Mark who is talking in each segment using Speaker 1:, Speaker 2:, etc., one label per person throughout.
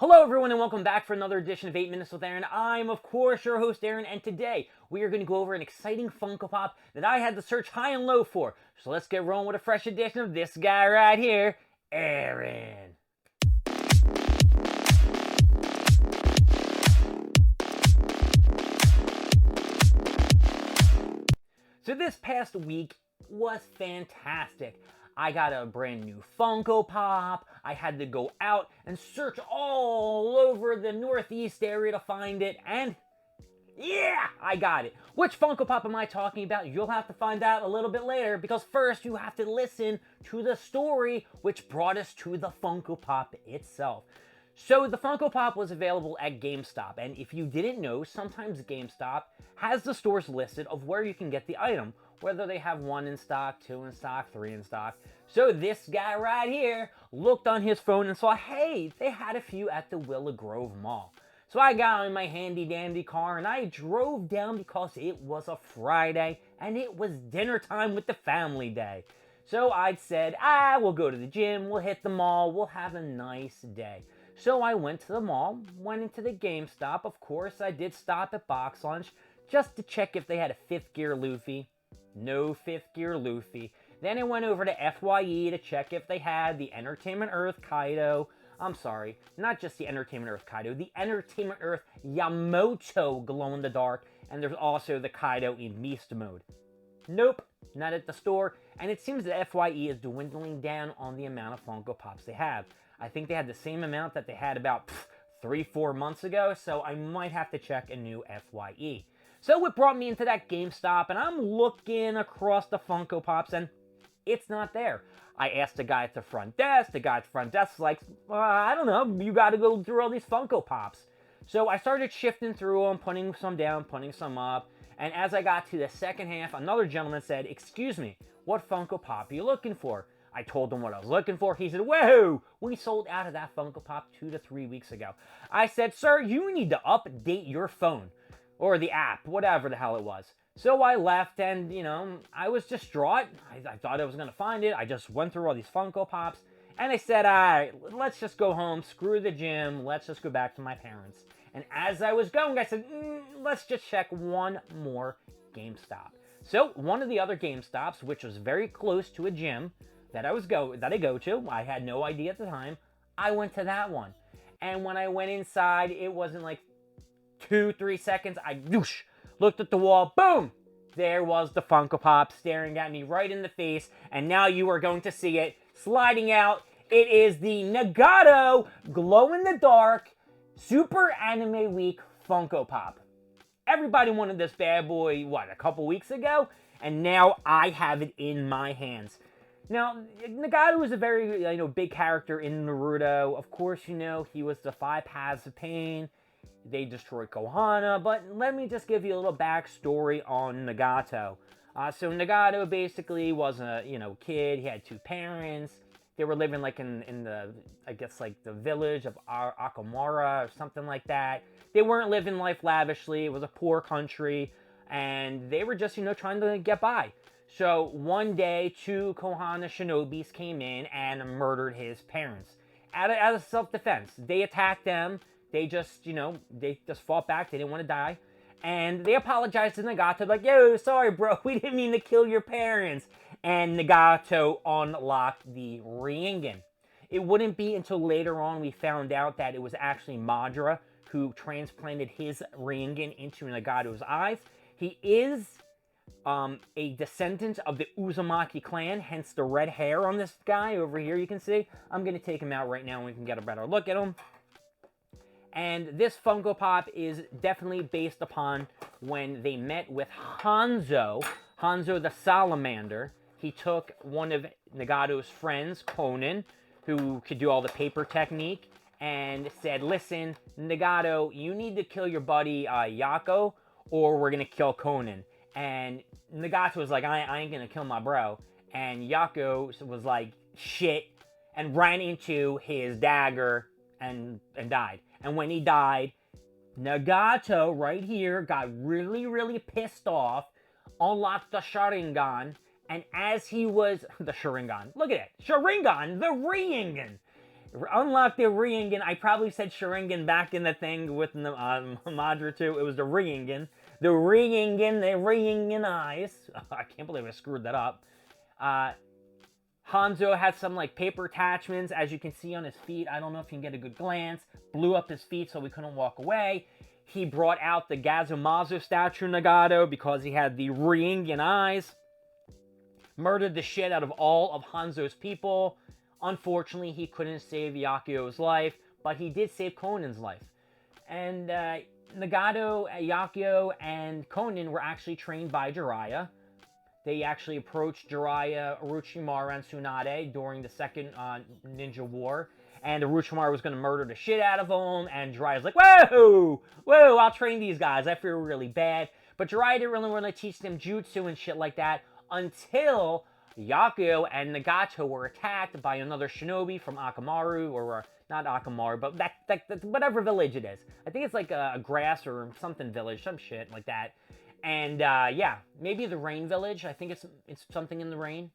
Speaker 1: Hello everyone and welcome back for another edition of 8 Minutes with Aaron. I'm of course your host Aaron, and today we are going to go over an exciting Funko Pop that I had to search high and low for. So let's get rolling with a fresh edition of this guy right here, Aaron. So this past week was fantastic. I got a brand new Funko Pop. I had to go out and search all over the Northeast area to find it, and yeah, I got it. Which Funko Pop am I talking about? You'll have to find out a little bit later, because first you have to listen to the story which brought us to the Funko Pop itself. So the Funko Pop was available at GameStop, and if you didn't know, sometimes GameStop has the stores listed of where you can get the item, whether they have 1 in stock, 2 in stock, 3 in stock. So this guy right here looked on his phone and saw, hey, they had a few at the Willow Grove Mall. So I got in my handy dandy car and I drove down because it was a Friday and it was dinner time with the family day. So I said, we'll go to the gym, we'll hit the mall, we'll have a nice day. So I went to the mall, went into the GameStop. Of course, I did stop at Box Lunch just to check if they had a 5th gear Luffy. No 5th gear Luffy. Then I went over to FYE to check if they had the Entertainment Earth Kaido. I'm sorry, not just the Entertainment Earth Kaido, the Entertainment Earth Yamato glow-in-the-dark, and there's also the Kaido in Beast Mode. Nope, not at the store, and it seems that FYE is dwindling down on the amount of Funko Pops they have. I think they had the same amount that they had about 3-4 months ago, so I might have to check a new FYE. So it brought me into that GameStop, and I'm looking across the Funko Pops, and it's not there. I asked the guy at the front desk. The guy at the front desk was like, I don't know, you got to go through all these Funko Pops. So I started shifting through them, putting some down, putting some up, and as I got to the second half, another gentleman said, excuse me, what Funko Pop are you looking for? I told him what I was looking for. He said, whoa, we sold out of that Funko Pop 2 to 3 weeks ago. I said, sir, you need to update your phone. Or the app, whatever the hell it was. So I left and, I was distraught. I thought I was going to find it. I just went through all these Funko Pops. And I said, all right, let's just go home. Screw the gym. Let's just go back to my parents. And as I was going, I said, let's just check one more GameStop. So one of the other GameStops, which was very close to a gym that I go to, I had no idea at the time, I went to that one. And when I went inside, it wasn't like 2-3 seconds, I looked at the wall, boom! There was the Funko Pop staring at me right in the face, and now you are going to see it sliding out. It is the Nagato glow-in-the-dark Super Anime Week Funko Pop. Everybody wanted this bad boy, a couple weeks ago? And now I have it in my hands. Now, Nagato is a very, big character in Naruto. Of course, he was the 5 Paths of Pain. They destroyed Konoha, but let me just give you a little backstory on Nagato. So Nagato basically was a, kid. He had 2 parents. They were living in the, the village of Akamara or something like that. They weren't living life lavishly. It was a poor country, and they were just, trying to get by. So one day, 2 Konoha shinobis came in and murdered his parents. Out of self-defense. They attacked them. They just, they just fought back. They didn't want to die. And they apologized to Nagato, like, yo, sorry, bro. We didn't mean to kill your parents. And Nagato unlocked the Rinnegan. It wouldn't be until later on we found out that it was actually Madara who transplanted his Rinnegan into Nagato's eyes. He is a descendant of the Uzumaki clan, hence the red hair on this guy over here, you can see. I'm going to take him out right now and we can get a better look at him. And this Funko Pop is definitely based upon when they met with Hanzo the Salamander. He took one of Nagato's friends, Conan, who could do all the paper technique, and said, listen, Nagato, you need to kill your buddy Yako, or we're going to kill Conan. And Nagato was like, I ain't going to kill my bro. And Yako was like, shit, and ran into his dagger and died. And when he died, Nagato, right here, got really, really pissed off, unlocked the Sharingan, and as he was... The Sharingan. Look at it. Sharingan, the Rinnegan. Unlock the Rinnegan. I probably said Sharingan back in the thing with the Madra too. It was the Rinnegan. The Rinnegan eyes. I can't believe I screwed that up. Hanzo had some like paper attachments, as you can see on his feet. I don't know if you can get a good glance. Blew up his feet so he couldn't walk away. He brought out the Gazumazu statue Nagato because he had the Rinnegan eyes. Murdered the shit out of all of Hanzo's people. Unfortunately, he couldn't save Yakio's life, but he did save Conan's life. And Nagato, Yakio, and Conan were actually trained by Jiraiya. They actually approached Jiraiya, Orochimaru, and Tsunade during the second Ninja War. And Orochimaru was going to murder the shit out of them. And Jiraiya's like, whoa, I'll train these guys. I feel really bad. But Jiraiya didn't really want to teach them jutsu and shit like that until Yakio and Nagato were attacked by another shinobi from Akamaru, or not Akamaru, but that whatever village it is. I think it's like a grass or something village, some shit like that. And yeah, maybe the Rain Village. I think it's something in the rain.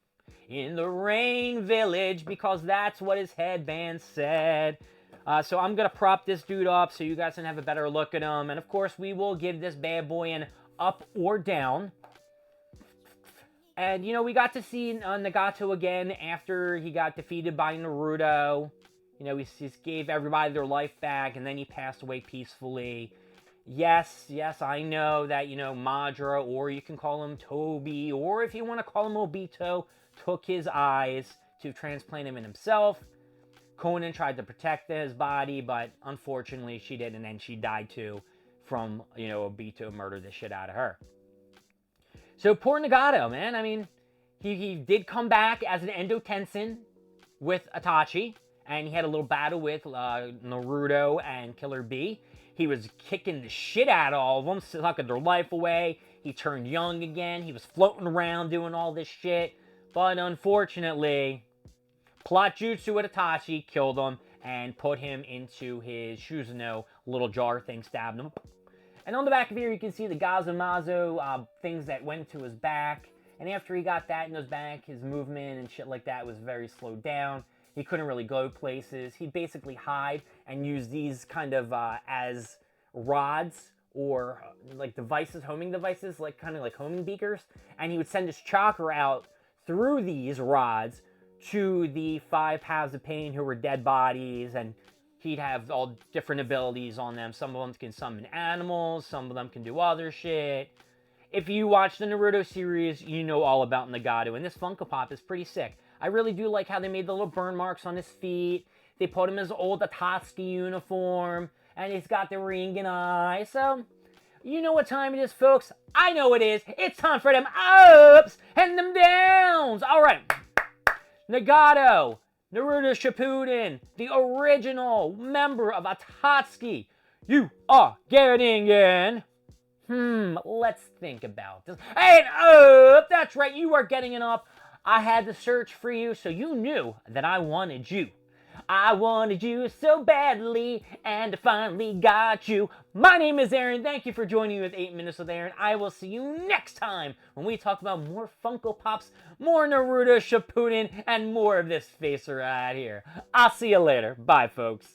Speaker 1: In the Rain Village, because that's what his headband said. So I'm going to prop this dude up so you guys can have a better look at him. And of course, we will give this bad boy an up or down. And, you know, we got to see Nagato again after he got defeated by Naruto. You know, he just gave everybody their life back, and then he passed away peacefully. Yes, I know that, you know, Madara, or you can call him Toby, or if you want to call him Obito, took his eyes to transplant him in himself. Conan tried to protect his body, but unfortunately she did, and then she died too from, you know, Obito murdered the shit out of her. So poor Nagato, man. I mean, he did come back as an Endo Tenshin with Itachi, and he had a little battle with Naruto and Killer Bee. He was kicking the shit out of all of them, sucking their life away. He turned young again. He was floating around doing all this shit. But unfortunately, plot jutsu with Itachi killed him and put him into his Susanoo little jar thing, stabbed him. And on the back of here, you can see the Gazumazu things that went to his back. And after he got that in his back, his movement and shit like that was very slowed down. He couldn't really go places. He'd basically hide and use these kind of as rods or like devices, homing devices, like kind of like homing beakers. And he would send his chakra out through these rods to the 5 paths of pain who were dead bodies, and he'd have all different abilities on them. Some of them can summon animals, some of them can do other shit. If you watch the Naruto series, you know all about Nagato, and this Funko Pop is pretty sick. I really do like how they made the little burn marks on his feet. They put him in his old Akatsuki uniform, and he's got the Rinnegan eye. So, you know what time it is, folks. I know it is. It's time for them ups and them downs. All right. Nagato, Naruto Shippuden, the original member of Akatsuki. You are getting in. Let's think about this. Hey, up! That's right, you are getting an up. I had to search for you, so you knew that I wanted you. I wanted you so badly, and I finally got you. My name is Aaron. Thank you for joining me with 8 Minutes with Aaron. I will see you next time when we talk about more Funko Pops, more Naruto Shippuden, and more of this facer right here. I'll see you later. Bye, folks.